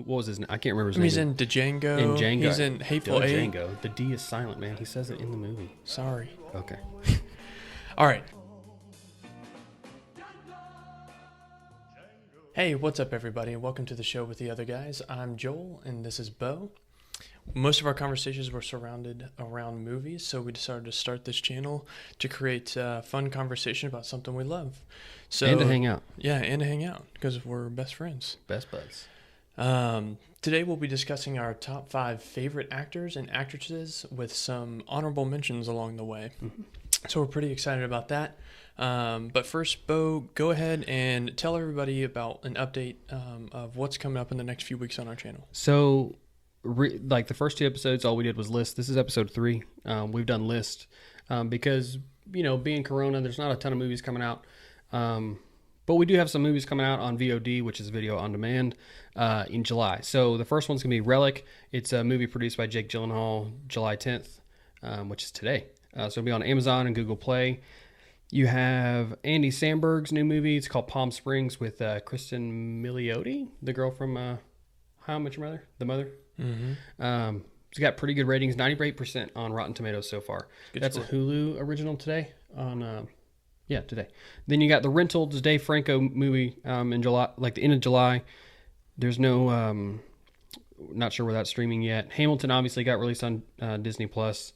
What was his name? I can't remember his name. He's name. In Django. He's in Hateful Eight. Django. The D is silent, man. He says it in the movie. Sorry. Okay. All right. Hey, what's up, everybody, and welcome to the show with the other guys. I'm Joel, and this is Bo. Most of our conversations were surrounded around movies, so we decided to start this channel to create fun conversation about something we love. And to hang out. Yeah, and to hang out, because we're best friends. Best buds. Today we'll be discussing our top 5 favorite actors and actresses with some honorable mentions along the way. Mm-hmm. So we're pretty excited about that. But first, Bo, go ahead and tell everybody about an update of what's coming up in the next few weeks on our channel. So, like the first 2 episodes, all we did was list. This is episode 3. We've done list because, you know, being Corona, there's not a ton of movies coming out. But we do have some movies coming out on VOD, which is video on demand, in July. So the first one's going to be Relic. It's a movie produced by Jake Gyllenhaal, July 10th, which is today. So it'll be on Amazon and Google Play. You have Andy Samberg's new movie. It's called Palm Springs with Kristen Milioti, the girl from How I Met Your Mother, the mother. Mm-hmm. It's got pretty good ratings, 98% on Rotten Tomatoes so far. That's a Hulu original today on... today. Then you got the Rental, the Dave Franco movie in July, like the end of July. There's no, not sure where that's streaming yet. Hamilton obviously got released on Disney Plus.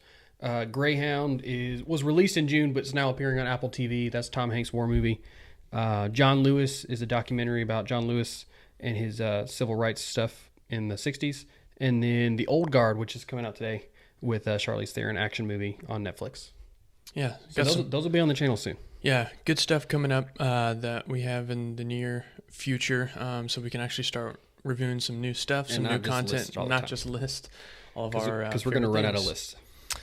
Greyhound was released in June, but it's now appearing on Apple TV. That's Tom Hanks' war movie. John Lewis is a documentary about John Lewis and his civil rights stuff in the 60s. And then The Old Guard, which is coming out today with Charlize Theron, action movie on Netflix. Yeah. So those will be on the channel soon. Yeah, good stuff coming up that we have in the near future, so we can actually start reviewing some new stuff, some new content, not just list all of our because we're going to run out of lists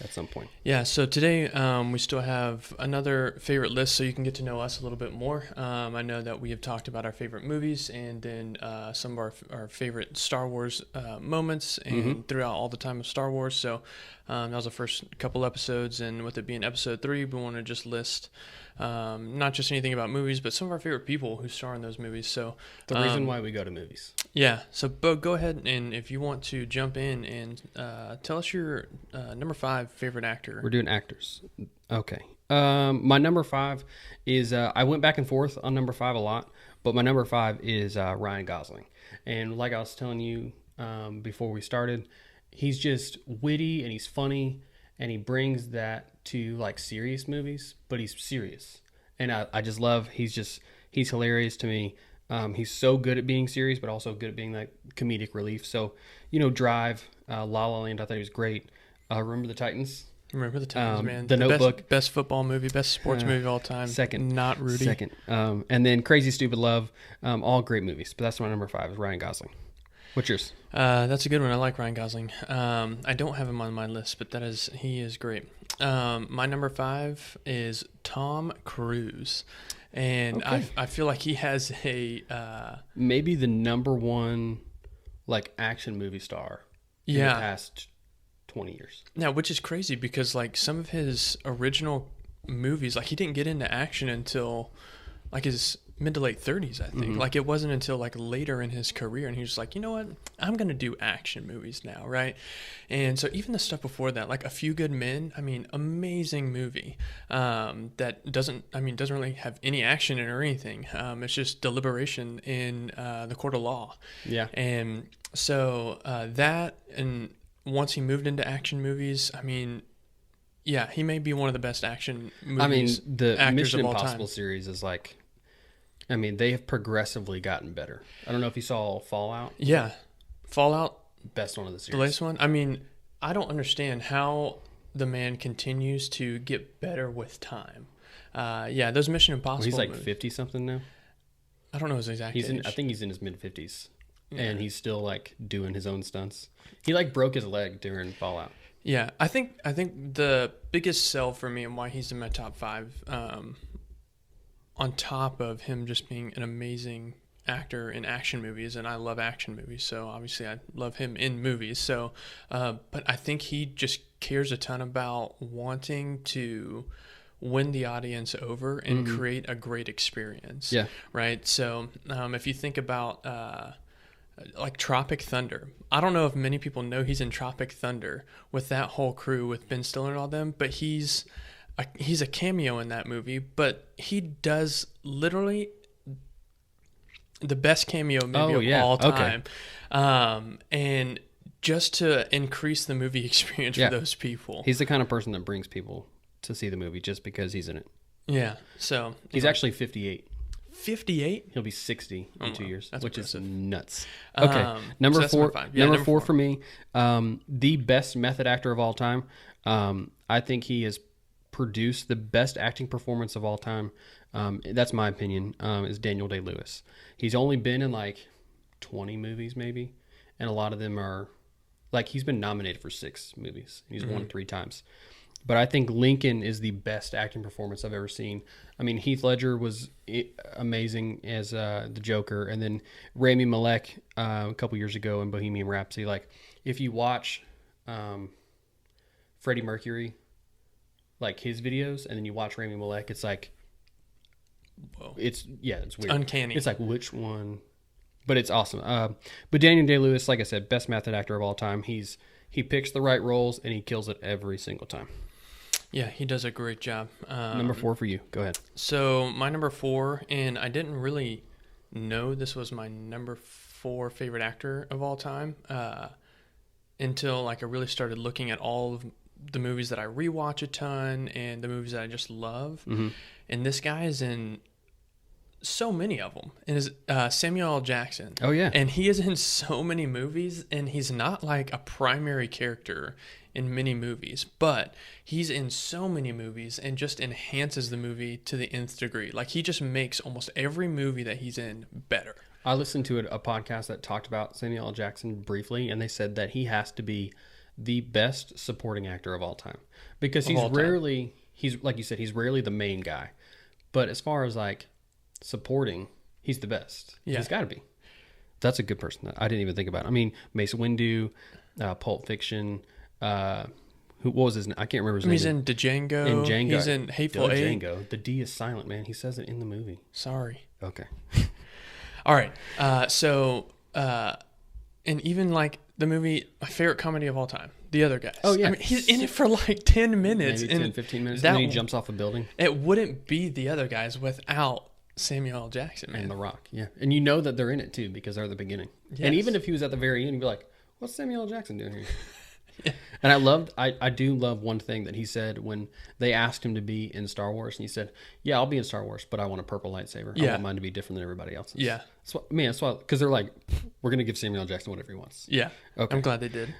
at some point. Yeah, so today we still have another favorite list, so you can get to know us a little bit more. I know that we have talked about our favorite movies and then some of our favorite Star Wars moments and throughout all the time of Star Wars. So that was the first couple episodes, and with it being episode 3, we want to just list not just anything about movies, but some of our favorite people who star in those movies. So the reason why we go to movies. Yeah. So, Bo, go ahead and if you want to jump in and tell us your number 5 favorite actor. We're doing actors. Okay. My number 5 is I went back and forth on number 5 a lot, but my number 5 is Ryan Gosling. And like I was telling you before we started, he's just witty and he's funny, and he brings that to like serious movies, but he's serious. And I just love, he's hilarious to me. He's so good at being serious, but also good at being like comedic relief. So, you know, Drive, La La Land, I thought he was great. Remember the Titans? Remember the Titans, man. The Notebook. Best football movie, best sports movie of all time. Second. Not Rudy. Second. And then Crazy Stupid Love, all great movies. But that's my number 5 is Ryan Gosling. What's yours? That's a good one. I like Ryan Gosling. I don't have him on my list, but he is great. My number 5 is Tom Cruise. And okay. I feel like he has maybe the number 1 like action movie star in the past 20 years. Yeah, which is crazy because like some of his original movies, like he didn't get into action until like his mid to late 30s, I think. Mm-hmm. Like it wasn't until like later in his career, and he was like, you know what, I'm gonna do action movies now, right? And so even the stuff before that, like A Few Good Men, I mean, amazing movie that doesn't really have any action in it or anything. It's just deliberation in the court of law. Yeah. And so that, and once he moved into action movies, I mean, yeah, he may be one of the best action movies. I mean, the Mission Impossible series is like, I mean, they have progressively gotten better. I don't know if you saw Fallout. Yeah. Fallout. Best one of the series. The latest one. I mean, I don't understand how the man continues to get better with time. Those Mission Impossible He's like movies. 50-something now? I don't know his exact age. I think he's in his mid-50s. Yeah. And he's still like doing his own stunts. He like broke his leg during Fallout. Yeah. I think the biggest sell for me and why he's in my top 5, on top of him just being an amazing actor in action movies, and I love action movies, so obviously I love him in movies. So, but I think he just cares a ton about wanting to win the audience over and create a great experience. Yeah. Right. So, if you think about like Tropic Thunder. I don't know if many people know he's in Tropic Thunder with that whole crew with Ben Stiller and all them, but he's a cameo in that movie. But he does literally the best cameo movie of all time. Okay. And just to increase the movie experience for those people. He's the kind of person that brings people to see the movie just because he's in it. Yeah. So he's actually 58. 58? He'll be 60 in 2 years, which impressive. is nuts. Okay, number four. Number four for me. The best method actor of all time. I think he has produced the best acting performance of all time. That's my opinion. Is Daniel Day-Lewis. He's only been in like 20 movies, maybe, and a lot of them are like he's been nominated for 6 movies. He's won 3 times. But I think Lincoln is the best acting performance I've ever seen. I mean, Heath Ledger was amazing as the Joker, and then Rami Malek a couple years ago in Bohemian Rhapsody. Like, if you watch Freddie Mercury, like his videos, and then you watch Rami Malek, it's like, whoa, it's weird, uncanny. It's like which one, but it's awesome. But Daniel Day-Lewis, like I said, best method actor of all time. He picks the right roles and he kills it every single time. Yeah, he does a great job. Number 4 for you. Go ahead. So my number 4, and I didn't really know this was my number 4 favorite actor of all time until like I really started looking at all of the movies that I rewatch a ton and the movies that I just love. Mm-hmm. And this guy is in so many of them. And is Samuel L. Jackson. Oh, yeah. And he is in so many movies, and he's not like a primary character in many movies, but he's in so many movies and just enhances the movie to the nth degree. Like, he just makes almost every movie that he's in better. I listened to a podcast that talked about Samuel L. Jackson briefly, and they said that he has to be the best supporting actor of all time because he's like you said, he's rarely the main guy. But as far as like supporting, he's the best. Yeah. He's got to be. That's a good person. I didn't even think about it. I mean, Mace Windu, Pulp Fiction. What was his name? I can't remember his name. He's in Django. He's in Hateful Eight. Django. The D is silent, man. He says it in the movie. Sorry. Okay. All right. And even like the movie, my favorite comedy of all time, The Other Guys. Oh, yeah. I mean, he's in it for like 10 minutes. Maybe 10, 15 minutes. And then he jumps off a building. It wouldn't be The Other Guys without Samuel L. Jackson, man. And The Rock, yeah. And you know that they're in it, too, because they're at the beginning. Yes. And even if he was at the very end, you'd be like, what's Samuel L. Jackson doing here? Yeah. And I do love one thing that he said when they asked him to be in Star Wars, and he said, yeah, I'll be in Star Wars, but I want a purple lightsaber. I want mine to be different than everybody else's. Yeah. That's why, because they're like, we're going to give Samuel L. Jackson whatever he wants. Yeah. Okay. I'm glad they did.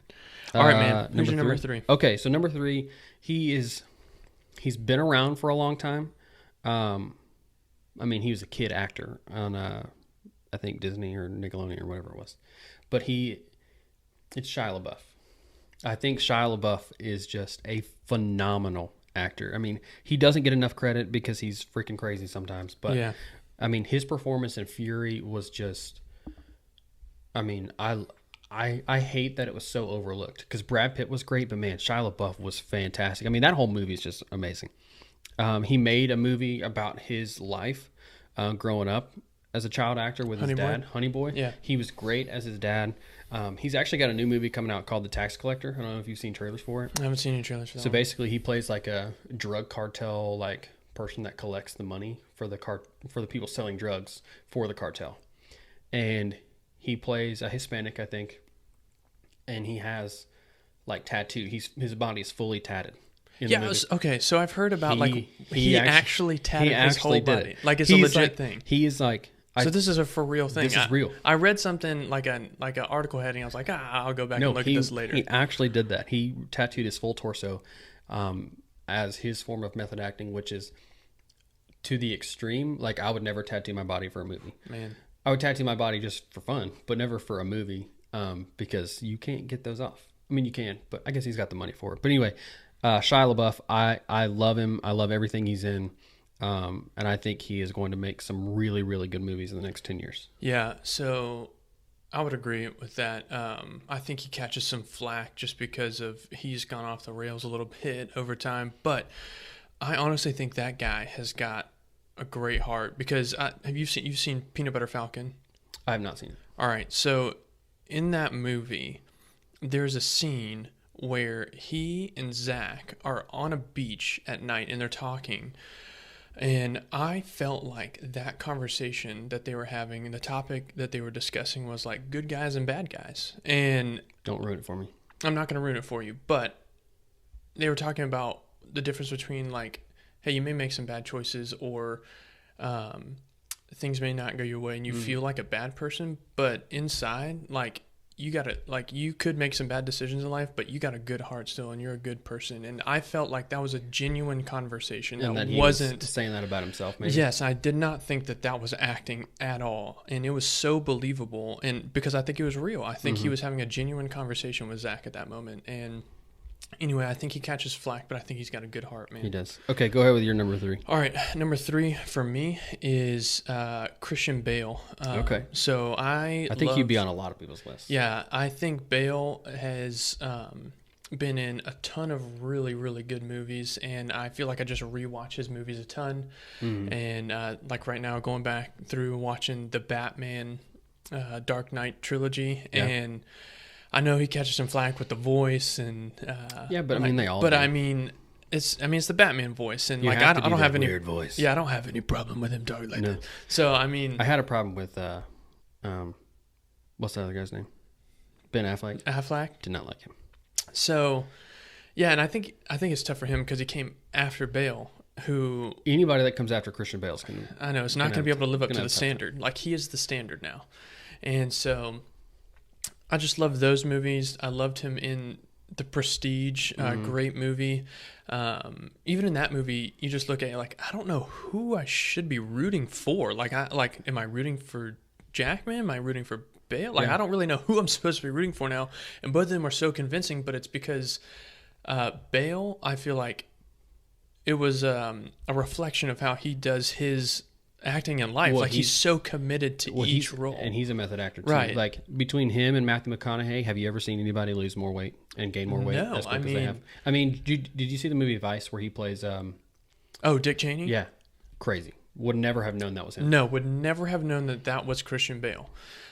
All right, man. Who's your number 3? Okay, so number 3, he's been around for a long time. I mean, he was a kid actor on, I think, Disney or Nickelodeon or whatever it was. But it's Shia LaBeouf. I think Shia LaBeouf is just a phenomenal actor. I mean, he doesn't get enough credit because he's freaking crazy sometimes. But, yeah. I mean, his performance in Fury was just... I mean, I hate that it was so overlooked because Brad Pitt was great, but, man, Shia LaBeouf was fantastic. I mean, that whole movie is just amazing. He made a movie about his life growing up as a child actor with his dad, Honey Boy. Yeah. He was great as his dad. He's actually got a new movie coming out called The Tax Collector. I don't know if you've seen trailers for it. I haven't seen any trailers for that. So basically, he plays like a drug cartel like person that collects the money for the people selling drugs for the cartel, and he plays a Hispanic, I think, and he has like tattoo. His body is fully tatted. Yeah. Okay. So I've heard about he actually tatted his whole body. Like it's a legit thing. He is like. So this is a for real thing. This is real. I read something like an article heading. I was like, I'll go back and look at this later. He actually did that. He tattooed his full torso as his form of method acting, which is to the extreme. Like, I would never tattoo my body for a movie. Man, I would tattoo my body just for fun, but never for a movie because you can't get those off. I mean, you can, but I guess he's got the money for it. But anyway, Shia LaBeouf, I love him. I love everything he's in. And I think he is going to make some really, really good movies in the next 10 years. Yeah, so I would agree with that. I think he catches some flack just because of he's gone off the rails a little bit over time. But I honestly think that guy has got a great heart because you've seen Peanut Butter Falcon? I have not seen it. All right, so in that movie, there's a scene where he and Zach are on a beach at night and they're talking. And I felt like that conversation that they were having and the topic that they were discussing was like good guys and bad guys. And don't ruin it for me. I'm not going to ruin it for you, but they were talking about the difference between like, hey, you may make some bad choices or things may not go your way and you feel like a bad person, but inside, like, you got to, like, you could make some bad decisions in life, but you got a good heart still and you're a good person. And I felt like that was a genuine conversation. And that he wasn't was saying that about himself, maybe. Yes, I did not think that that was acting at all. And it was so believable. And because I think it was real, I think he was having a genuine conversation with Zach at that moment. And anyway, I think he catches flack, but I think he's got a good heart, man. He does. Okay, go ahead with your number 3. All right, number 3 for me is Christian Bale. Okay. So I think he'd be on a lot of people's lists. Yeah, I think Bale has been in a ton of really, really good movies, and I feel like I just rewatch his movies a ton. And like right now, going back through watching the Batman Dark Knight trilogy, and I know he catches some flack with the voice, and yeah, but I mean they all. But do. I mean, it's the Batman voice, and like I don't have any weird voice. Yeah, I don't have any problem with him talking like that. So I mean, I had a problem with what's the other guy's name? Ben Affleck. Affleck Did not like him. So yeah, and I think it's tough for him because he came after Bale, who anybody that comes after Christian Bale's can. I know it's not going to be able to live up to the standard. Like he is the standard now, and so. I just love those movies. I loved him in The Prestige, great movie. Even in that movie, you just look at it like, I don't know who I should be rooting for. Am I rooting for Jackman? Am I rooting for Bale? I don't really know who I'm supposed to be rooting for now. And both of them are so convincing, but it's because Bale, I feel like it was a reflection of how he does his acting in life. Well, he's so committed to each role. And he's a method actor too. Right. Like between him and Matthew McConaughey, have you ever seen anybody lose more weight and gain more weight as quick as they have? I mean, did you see the movie Vice where he plays Dick Cheney? Yeah. Crazy. Would never have known that was him. No, would never have known that was Christian Bale.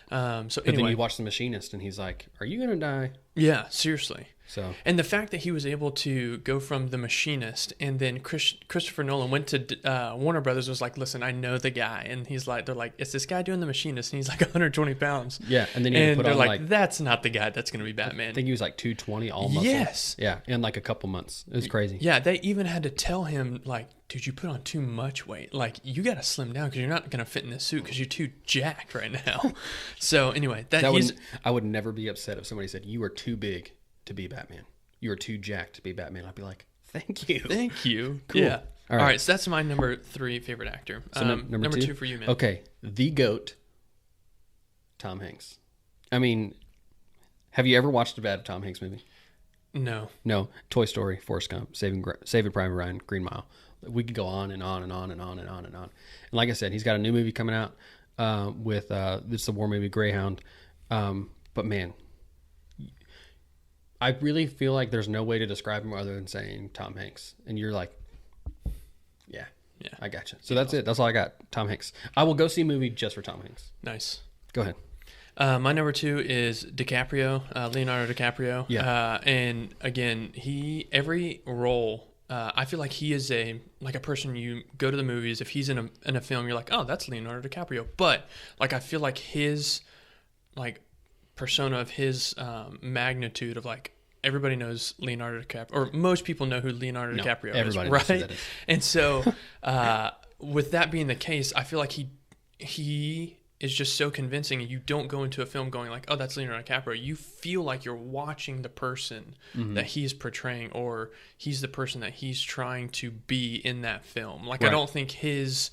But then you watch The Machinist and he's like, are you going to die? Yeah, seriously. So, and the fact that he was able to go from The Machinist and then Christopher Nolan went to Warner Brothers was like, listen, I know the guy. And they're like, is this guy doing The Machinist? And he's like 120 pounds. Yeah. And then he put they're on like, that's not the guy that's going to be Batman. I think he was like 220 all muscle. Yes. Yeah. In like a couple months. It was crazy. Yeah. They even had to tell him like, dude, you put on too much weight. Like you got to slim down because you're not going to fit in this suit because you're too jacked right now. So anyway, I would never be upset if somebody said you are too big to be Batman. You are too jacked to be Batman. I'd be like, thank you. Thank you. Cool. Yeah. All right. So that's my number 3 favorite actor. So number 2 for you, man. Okay. The GOAT, Tom Hanks. I mean, have you ever watched a bad Tom Hanks movie? No. Toy Story, Forrest Gump, Saving Private Ryan, Green Mile. We could go on and on and on and on and on and on. And like I said, he's got a new movie coming out with this is the war movie Greyhound. But man, I really feel like there's no way to describe him other than saying Tom Hanks. And you're like, yeah, I got you. So that's it. That's all I got. Tom Hanks. I will go see a movie just for Tom Hanks. Nice. Go ahead. My number 2 is DiCaprio, Leonardo DiCaprio. Yeah. And again, every role, I feel like he is a person you go to the movies. If he's in a film, you're like, oh, that's Leonardo DiCaprio. But like, I feel like his like persona of his magnitude of like everybody knows Leonardo DiCaprio, or most people know who Leonardo DiCaprio everybody is, knows who right? that is. And so with that being the case, I feel like he is just so convincing, and you don't go into a film going like, oh, that's Leonardo DiCaprio. You feel like you're watching the person that he's portraying, or he's the person that he's trying to be in that film. Like, right. I don't think his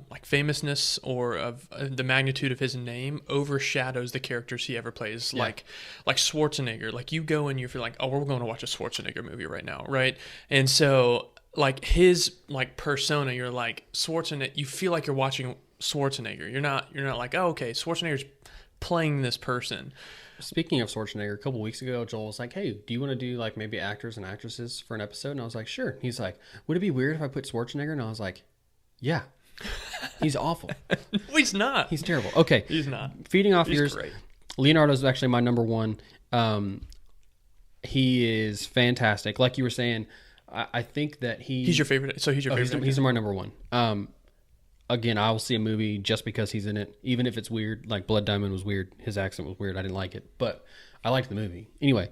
like famousness or of the magnitude of his name overshadows the characters he ever plays. Yeah. Like Schwarzenegger, like you go and you feel like, oh, we're going to watch a Schwarzenegger movie right now. Right. And so like his like persona, you're like Schwarzenegger, you feel like you're watching Schwarzenegger. You're not like, oh, okay, Schwarzenegger's playing this person. Speaking of Schwarzenegger, a couple weeks ago, Joel was like, hey, do you want to do like maybe actors and actresses for an episode? And I was like, sure. He's like, would it be weird if I put Schwarzenegger? And I was like, yeah, He's awful. No, he's not. He's terrible. Okay. He's not. Feeding off He's yours, great. Leonardo's actually my number one. He is fantastic. Like you were saying, I think that He's your favorite. So he's your favorite. he's my number one. Again, I will see a movie just because he's in it, even if it's weird. Like Blood Diamond was weird. His accent was weird. I didn't like it, but I liked the movie. Anyway,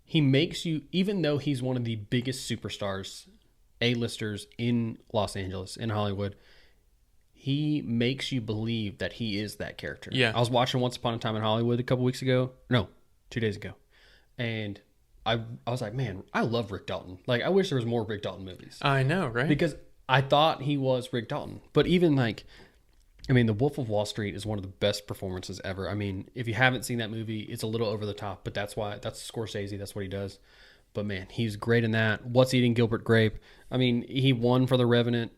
he makes you, even though he's one of the biggest superstars, A-listers in Los Angeles, in Hollywood, he makes you believe that he is that character. Yeah. I was watching Once Upon a Time in Hollywood a couple weeks ago. No, 2 days ago. And I was like, man, I love Rick Dalton. Like, I wish there was more Rick Dalton movies. I know, right? Because I thought he was Rick Dalton. But even like, I mean, The Wolf of Wall Street is one of the best performances ever. I mean, if you haven't seen that movie, it's a little over the top, but that's Scorsese. That's what he does. But man, he's great in that. What's Eating Gilbert Grape? I mean, he won for The Revenant.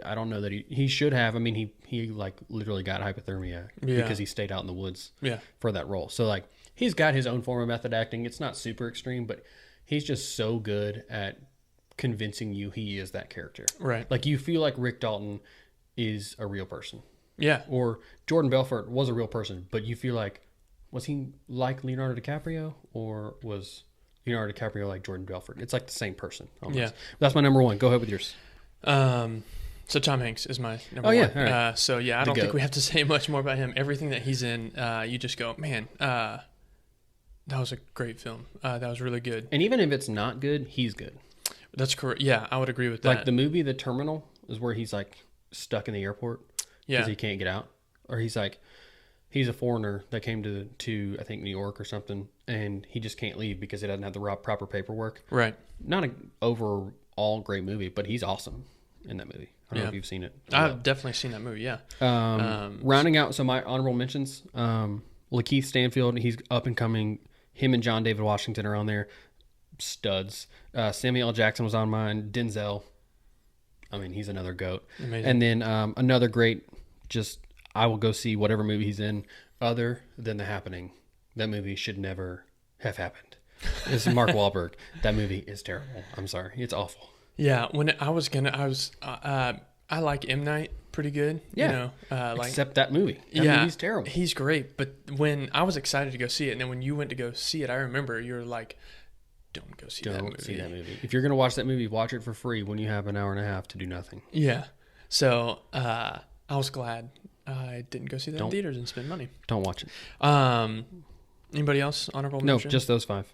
I don't know that he should have. I mean, he like literally got hypothermia because he stayed out in the woods for that role. So like, he's got his own form of method acting. It's not super extreme, but he's just so good at convincing you he is that character. Right. Like, you feel like Rick Dalton is a real person. Yeah. Or Jordan Belfort was a real person, but you feel like, was he like Leonardo DiCaprio, or was Leonardo DiCaprio like Jordan Belfort? It's like the same person almost. Yeah. That's my number one. Go ahead with yours. So Tom Hanks is my number one. All right. So yeah, I don't think we have to say much more about him. Everything that he's in, you just go, man, that was a great film. That was really good. And even if it's not good, he's good. That's correct. Yeah, I would agree with that. Like the movie The Terminal is where he's like stuck in the airport because he can't get out. Or he's like, he's a foreigner that came to I think New York or something, and he just can't leave because he doesn't have the proper paperwork. Right. Not an overall great movie, but he's awesome in that movie. I don't know if you've seen it. I've definitely seen that movie, yeah. Rounding out, so my honorable mentions, Lakeith Stanfield, he's up and coming. Him and John David Washington are on there. Studs. Samuel L. Jackson was on mine. Denzel. I mean, he's another GOAT. Amazing. And then another great, just, I will go see whatever movie he's in other than The Happening. That movie should never have happened. This is Mark Wahlberg. That movie is terrible. I'm sorry. It's awful. Yeah, I like M. Night pretty good. Yeah. You know, except that movie. That movie's terrible. He's great, but when I was excited to go see it, and then when you went to go see it, I remember you were like, don't go see that movie. Don't see that movie. If you're going to watch that movie, watch it for free when you have an hour and a half to do nothing. Yeah. So I was glad I didn't go see that in theaters and spend money. Don't watch it. Anybody else honorable mention? No, just those 5.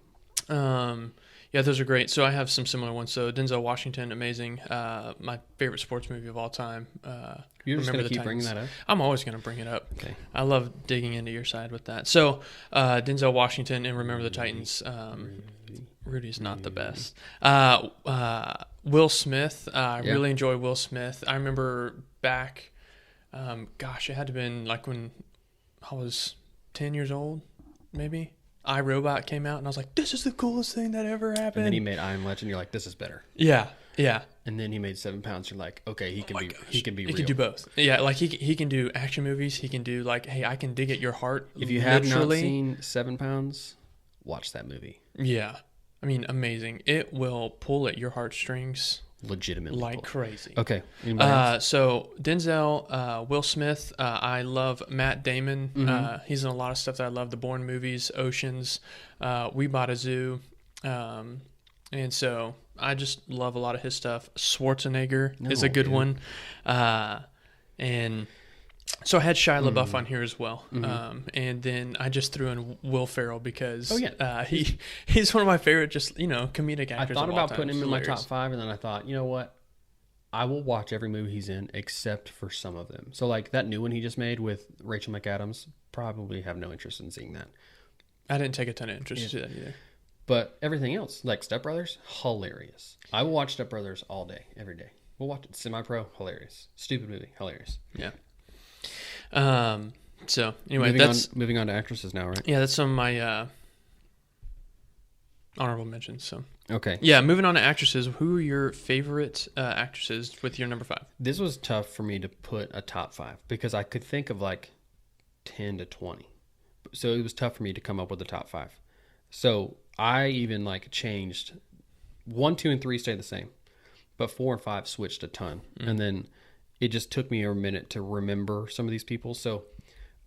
Yeah, those are great. So I have some similar ones. So Denzel Washington, amazing. My favorite sports movie of all time. You're just going to keep bringing that up? I'm always going to bring it up. Okay. I love digging into your side with that. So Denzel Washington and Remember the Titans. Rudy's not the best. Will Smith. I really enjoy Will Smith. I remember back, it had to have been like when I was 10 years old, maybe. iRobot came out, and I was like, this is the coolest thing that ever happened. And then he made I Am Legend. You're like, this is better. Yeah. And then he made 7 Pounds. You're like, okay, he can be real. He can do both. Yeah, like he can do action movies. He can do like, hey, I can dig at your heart. If you have not seen 7 Pounds, watch that movie. Yeah. I mean, amazing. It will pull at your heartstrings. Legitimately. Like crazy. Okay. So Denzel, Will Smith, I love Matt Damon. Mm-hmm. He's in a lot of stuff that I love. The Bourne movies, Oceans, We Bought a Zoo. And so I just love a lot of his stuff. Schwarzenegger is a good one. And so I had Shia LaBeouf on here as well. And then I just threw in Will Ferrell because he's one of my favorite comedic actors. I thought about putting him in my top 5, and then I thought, you know what? I will watch every movie he's in except for some of them. So like that new one he just made with Rachel McAdams, probably have no interest in seeing that. I didn't take a ton of interest in that either. But everything else, like Step Brothers, hilarious. I will watch Step Brothers all day, every day. We'll watch it. Semi-Pro, hilarious. Stupid movie, hilarious. Yeah. So anyway, moving on to actresses now, right? Yeah, that's some of my honorable mentions. So okay, yeah, moving on to actresses. Who are your favorite actresses with your number 5? This was tough for me to put a top 5 because I could think of like 10 to 20, so it was tough for me to come up with a top 5. So I even like changed 1, 2, and 3 stay the same, but 4 and 5 switched a ton. And then it just took me a minute to remember some of these people. So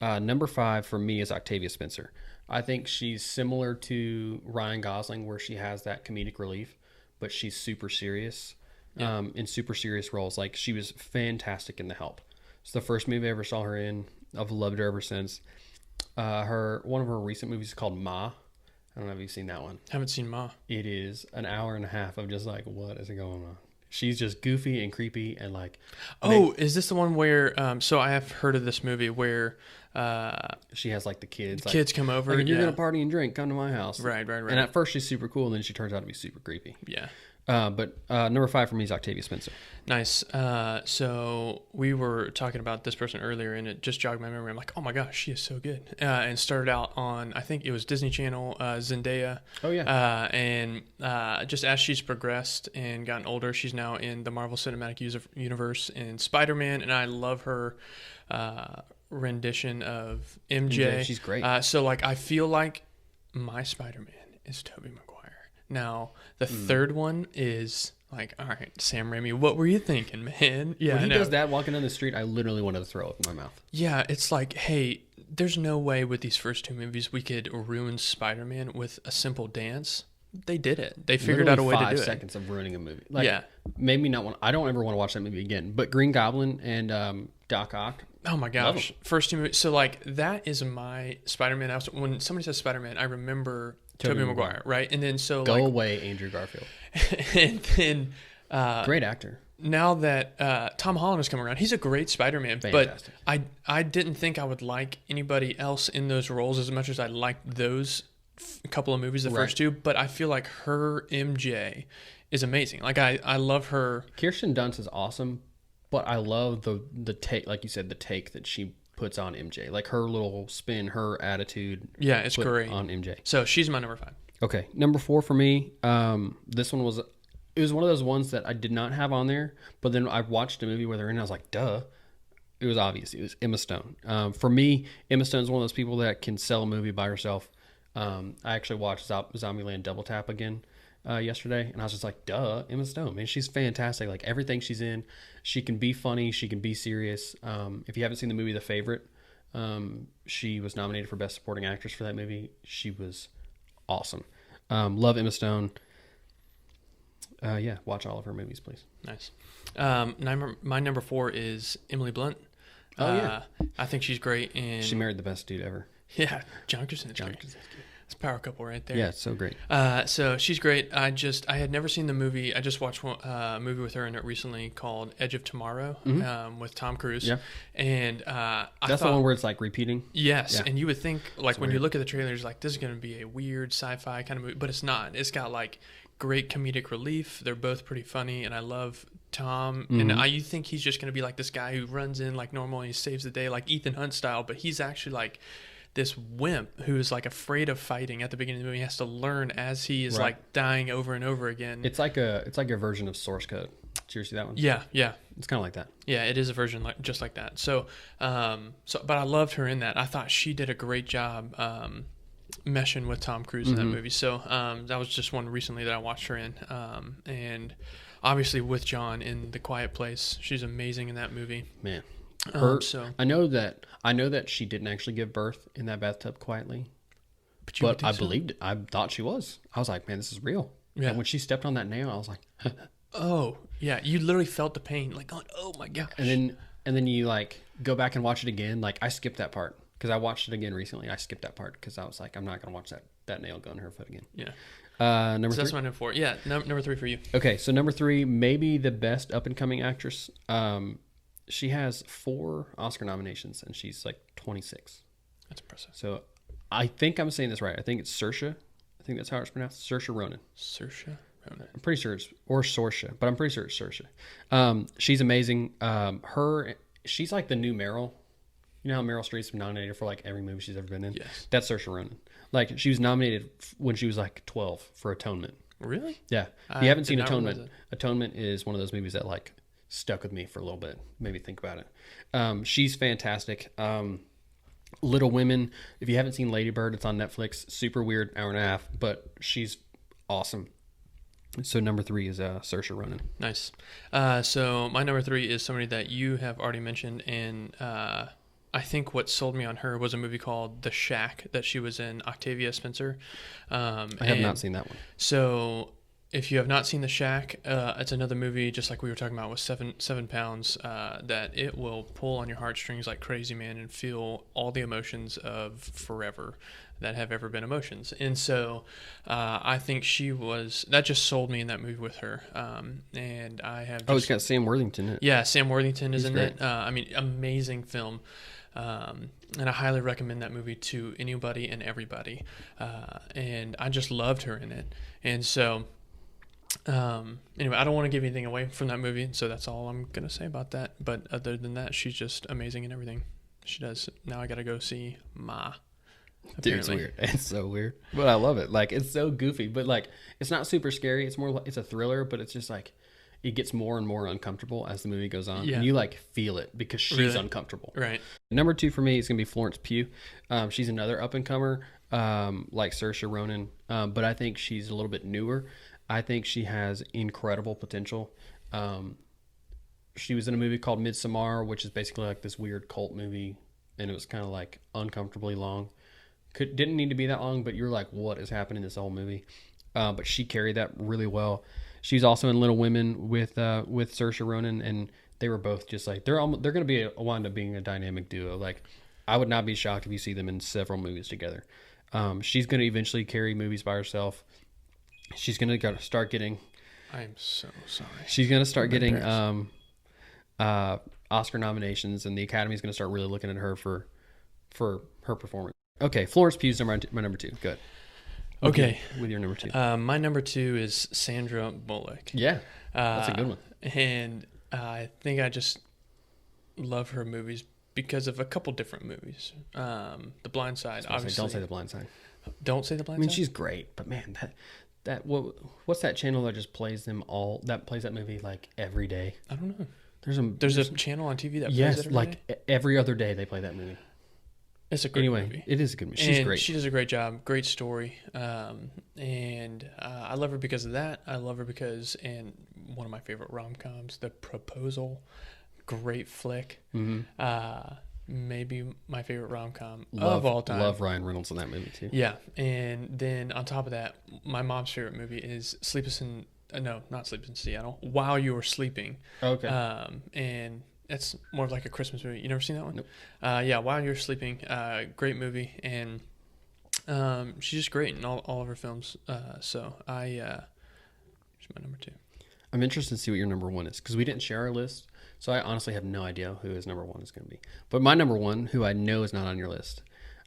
number 5 for me is Octavia Spencer. I think she's similar to Ryan Gosling, where she has that comedic relief, but she's super serious in super serious roles. Like, she was fantastic in The Help. It's the first movie I ever saw her in. I've loved her ever since. One of her recent movies is called Ma. I don't know if you've seen that one. Haven't seen Ma. It is an hour and a half of just like, what is going on? She's just goofy and creepy and like. Is this the one where? So I have heard of this movie where she has like the kids. Kids come over. Like, if you're gonna party and drink, come to my house. Right. And at first she's super cool, and then she turns out to be super creepy. Yeah. But number 5 for me is Octavia Spencer. Nice. So we were talking about this person earlier, and it just jogged my memory. I'm like, oh my gosh, she is so good. And started out on, I think it was Disney Channel, Zendaya. Oh yeah. And just as she's progressed and gotten older, she's now in the Marvel Cinematic Universe in Spider-Man, and I love her rendition of MJ. She's great. So like, I feel like my Spider-Man is Tobey Maguire. Now, the third one is like, all right, Sam Raimi, what were you thinking, man? Yeah, when he does that walking down the street, I literally wanted to throw up in my mouth. Yeah, it's like, hey, there's no way with these first 2 movies we could ruin Spider-Man with a simple dance. They did it. They figured out a way to do it. 5 seconds of ruining a movie. Like, yeah. Made me not want. I don't ever want to watch that movie again. But Green Goblin and Doc Ock. Oh my gosh. First 2 movies. So like, that is my Spider-Man. When somebody says Spider-Man, I remember Tobey Maguire, right? And then so Go away, Andrew Garfield. And then great actor. Now that Tom Holland has come around, he's a great Spider-Man. Fantastic. But I didn't think I would like anybody else in those roles as much as I liked those couple of movies, the first 2. But I feel like her MJ is amazing. Like, I love her. Kirsten Dunst is awesome, but I love the take, like you said, the take that she puts on MJ. Like, her little spin, her attitude. Yeah, it's great on MJ. So she's my number 5. Okay, number 4 for me. This one was one of those ones that I did not have on there, but then I watched a movie where they're in, and I was like, duh. It was obvious. It was Emma Stone. For me, Emma Stone's one of those people that can sell a movie by herself. I actually watched Zombieland Double Tap again yesterday, and I was just like, duh, Emma Stone, man, she's fantastic. Like, everything she's in, she can be funny, she can be serious. If you haven't seen the movie The Favorite, she was nominated for Best Supporting Actress for that movie. She was awesome. Love Emma Stone. Yeah, watch all of her movies, please. Nice. My number 4 is Emily Blunt. Oh yeah, I think she's great, and she married the best dude ever. Yeah, John Krasinski. It's a power couple right there. Yeah, it's so great. So she's great. I had never seen the movie. I just watched a movie with her in it recently called Edge of Tomorrow with Tom Cruise. Yeah. And that's the one where it's like repeating. Yes, yeah. And you would think, like, when you look at the trailers, like, this is going to be a weird sci-fi kind of movie, but it's not. It's got like great comedic relief. They're both pretty funny, and I love Tom. And you think he's just going to be like this guy who runs in like normal and he saves the day, like Ethan Hunt style, but he's actually like this wimp who is like afraid of fighting at the beginning of the movie. He has to learn as he is like dying over and over again. It's like a version of Source Code. Did you ever see that one? Yeah. It's kind of like that. Yeah, it is a version just like that. So, but I loved her in that. I thought she did a great job meshing with Tom Cruise in that movie. So that was just one recently that I watched her in. And obviously with John in The Quiet Place, she's amazing in that movie. Man. So I know that she didn't actually give birth in that bathtub quietly, but I believed it. I thought she was. I was like, man, this is real. Yeah. And when she stepped on that nail, I was like, oh yeah, you literally felt the pain, like, going, oh my gosh. And then you like go back and watch it again. Like, I skipped that part because I watched it again recently. I skipped that part because I was like, I'm not gonna watch that nail go in her foot again. Yeah. Number 3. That's my number 4. Yeah, number 3 for you. Okay, so number 3, maybe the best up and coming actress. She has 4 Oscar nominations, and she's like 26. That's impressive. So I think I'm saying this right. I think it's Saoirse. I think that's how it's pronounced. Saoirse Ronan. Saoirse Ronan. I'm pretty sure it's, or Saoirse, but I'm pretty sure it's Saoirse. She's amazing. She's like the new Meryl. You know how Meryl Streep's been nominated for like every movie she's ever been in? Yes. That's Saoirse Ronan. Like, she was nominated when she was like 12 for Atonement. Really? Yeah. If you haven't seen Atonement, Atonement is one of those movies that like stuck with me for a little bit. Made me think about it. She's fantastic. Little Women. If you haven't seen Lady Bird, it's on Netflix. Super weird, hour and a half, but she's awesome. So number 3 is Saoirse Ronan. Nice. So my number 3 is somebody that you have already mentioned, and I think what sold me on her was a movie called The Shack that she was in, Octavia Spencer. I have not seen that one. So if you have not seen The Shack, it's another movie, just like we were talking about with Seven Pounds, that it will pull on your heartstrings like crazy, man, and feel all the emotions of forever that have ever been emotions. And so I think that just sold me in that movie with her. And I have it's got Sam Worthington in it. Yeah, Sam Worthington is in great. it. I mean, amazing film. And I highly recommend that movie to anybody and everybody. And I just loved her in it. And so anyway, I don't want to give anything away from that movie, so that's all I'm gonna say about that. But other than that, she's just amazing in everything she does. Now I gotta go see Ma. Dude, it's weird. It's so weird, but I love it. Like, it's so goofy, but like, it's not super scary. It's more like, it's a thriller, but it's just like, it gets more and more uncomfortable as the movie goes on, and you like feel it because she's uncomfortable. Right. Number 2 for me is gonna be Florence Pugh. She's another up and comer, like Saoirse Ronan, but I think she's a little bit newer. I think she has incredible potential. She was in a movie called Midsommar, which is basically like this weird cult movie, and it was kind of like uncomfortably long. Didn't need to be that long, but you're like, what is happening in this whole movie? But she carried that really well. She's also in Little Women with Saoirse Ronan, and they were both just like, they're going to be wind up being a dynamic duo. Like, I would not be shocked if you see them in several movies together. She's going to eventually carry movies by herself. She's going to start getting... I'm so sorry. She's going to start getting Oscar nominations, and the Academy's going to start really looking at her for her performance. Okay, Florence Pugh's my number 2. Good. Okay. With your number 2. My number 2 is Sandra Bullock. Yeah, that's a good one. And I think I just love her movies because of a couple different movies. The Blind Side, obviously. Don't say The Blind Side. Don't say The Blind Side? I mean, she's great, but man, what's that channel that just plays plays that movie like every day? I don't know. There's a channel on TV that plays it every day? Every other day they play that movie. It's a great movie. It is a good movie. She's great. She does a great job. Great story. And I love her because of that. I love her because, and one of my favorite rom-coms, The Proposal. Great flick. Mm-hmm. Maybe my favorite rom-com of all time. Love Ryan Reynolds in that movie too. Yeah. And then on top of that, my mom's favorite movie is not Sleepless in Seattle, While You Were Sleeping. Okay. And it's more of like a Christmas movie. You never seen that one? Nope. Yeah, While You're Sleeping, great movie, and she's just great in all of her films. So she's my number 2. I'm interested to see what your number 1 is because we didn't share our list, so I honestly have no idea who his number 1 is going to be. But my number 1, who I know is not on your list,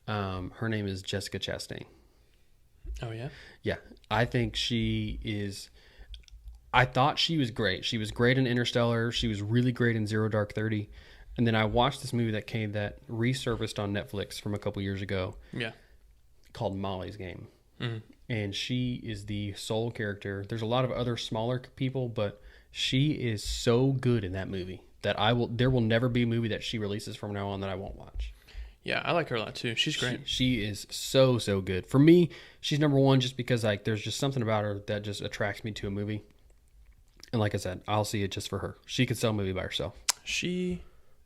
her name is Jessica Chastain. Oh yeah. Yeah, I think she is. I thought she was great. She was great in Interstellar. She was really great in Zero Dark 30. And then I watched this movie that resurfaced on Netflix from a couple years ago. Yeah. Called Molly's Game. Mm-hmm. And she is the sole character. There's a lot of other smaller people, but she is so good in that movie that there will never be a movie that she releases from now on that I won't watch. Yeah, I like her a lot too. She's great. She is so good. For me, she's number 1 just because like there's just something about her that just attracts me to a movie. And like I said, I'll see it just for her. She could sell a movie by herself. She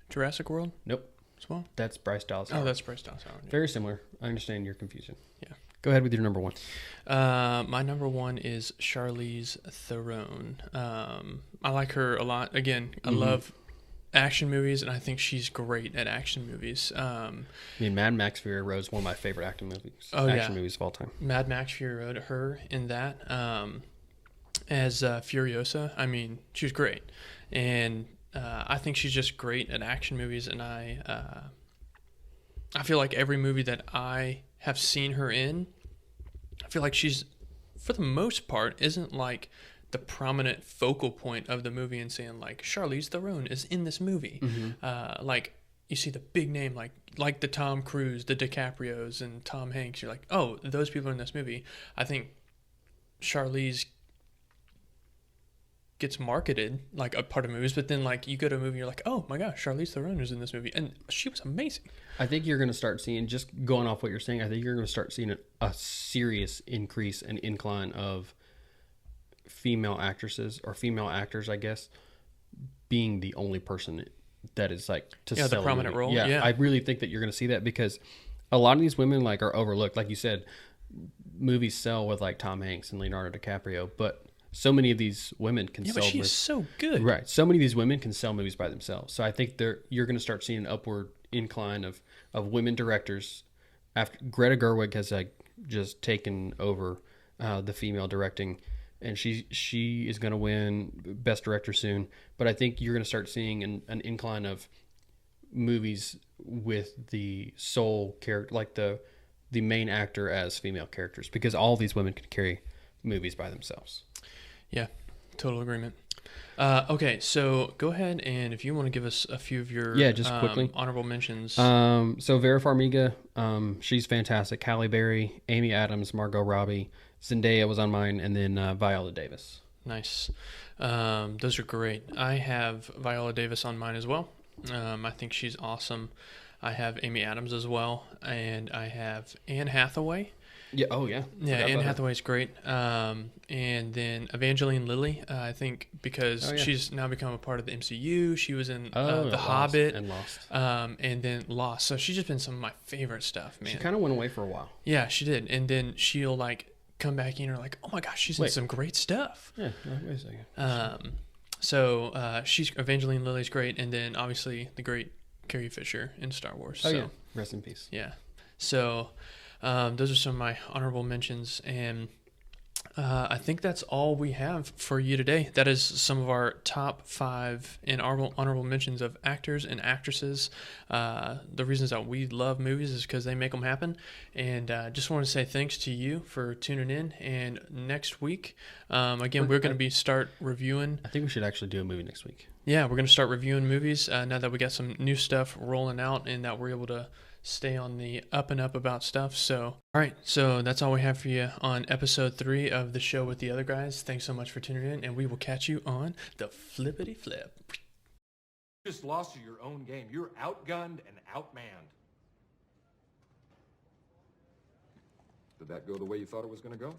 Jurassic World? Nope. As well? That's Bryce Dallas Howard. Oh, that's Bryce Dallas Howard. Yeah. Very similar. I understand your confusion. Yeah. Go ahead with your number 1. My number 1 is Charlize Theron. I like her a lot. Again, I love action movies, and I think she's great at action movies. I mean, Mad Max Fury Road is one of my favorite action movies of all time. Mad Max Fury Road, her in that. As Furiosa, I mean, she was great, and I think she's just great at action movies. And I feel like every movie that I have seen her in, I feel like she's, for the most part, isn't like the prominent focal point of the movie and saying like Charlize Theron is in this movie. Mm-hmm. Like you see the big name like the Tom Cruise, the DiCaprios, and Tom Hanks. You're like, oh, those people are in this movie. I think Charlize gets marketed like a part of movies, but then like you go to a movie, you're like, oh my gosh, Charlize Theron is in this movie, and she was amazing. I think you're going to start seeing, just going off what you're saying, I think you're going to start seeing a serious increase and incline of female actresses or female actors, I guess, being the only person that is like to sell the prominent role. Yeah, I really think that you're going to see that because a lot of these women like are overlooked. Like you said, movies sell with like Tom Hanks and Leonardo DiCaprio, but so many of these women can sell. But she's so good, right? So many of these women can sell movies by themselves. So I think you're going to start seeing an upward incline of women directors. After Greta Gerwig has like just taken over the female directing, and she is going to win Best Director soon. But I think you're going to start seeing an incline of movies with the sole character, like the main actor as female characters, because all these women can carry movies by themselves. Yeah, total agreement. Okay, so go ahead and if you want to give us a few of your just quickly honorable mentions. So Vera Farmiga, she's fantastic. Halle Berry, Amy Adams, Margot Robbie, Zendaya was on mine, and then Viola Davis. Nice. Those are great. I have Viola Davis on mine as well. I think she's awesome. I have Amy Adams as well, and I have Anne Hathaway. Yeah. Oh, yeah. Yeah, Anne Hathaway's great. And then Evangeline Lilly, I think, because she's now become a part of the MCU. She was in The Hobbit. And Lost. And then Lost. So she's just been some of my favorite stuff, man. She kind of went away for a while. Yeah, she did. And then she'll, like, come back in and like, oh, my gosh, she's in some great stuff. Yeah, wait a second. So she's Evangeline Lilly's great. And then, obviously, the great Carrie Fisher in Star Wars. Oh, yeah. Rest in peace. Yeah. So... those are some of my honorable mentions, and I think that's all we have for you today. That is some of our top 5 and honorable mentions of actors and actresses. The reasons that we love movies is because they make them happen, and just want to say thanks to you for tuning in. And next week, again, we're going to start reviewing. I think we should actually do a movie next week. Yeah, we're going to start reviewing movies now that we got some new stuff rolling out and that we're able to stay on the up and up about stuff. So, all right. So that's all we have for you on episode 3 of the show with the other guys. Thanks so much for tuning in, and we will catch you on the flippity flip. You just lost to your own game. You're outgunned and outmanned. Did that go the way you thought it was going to go?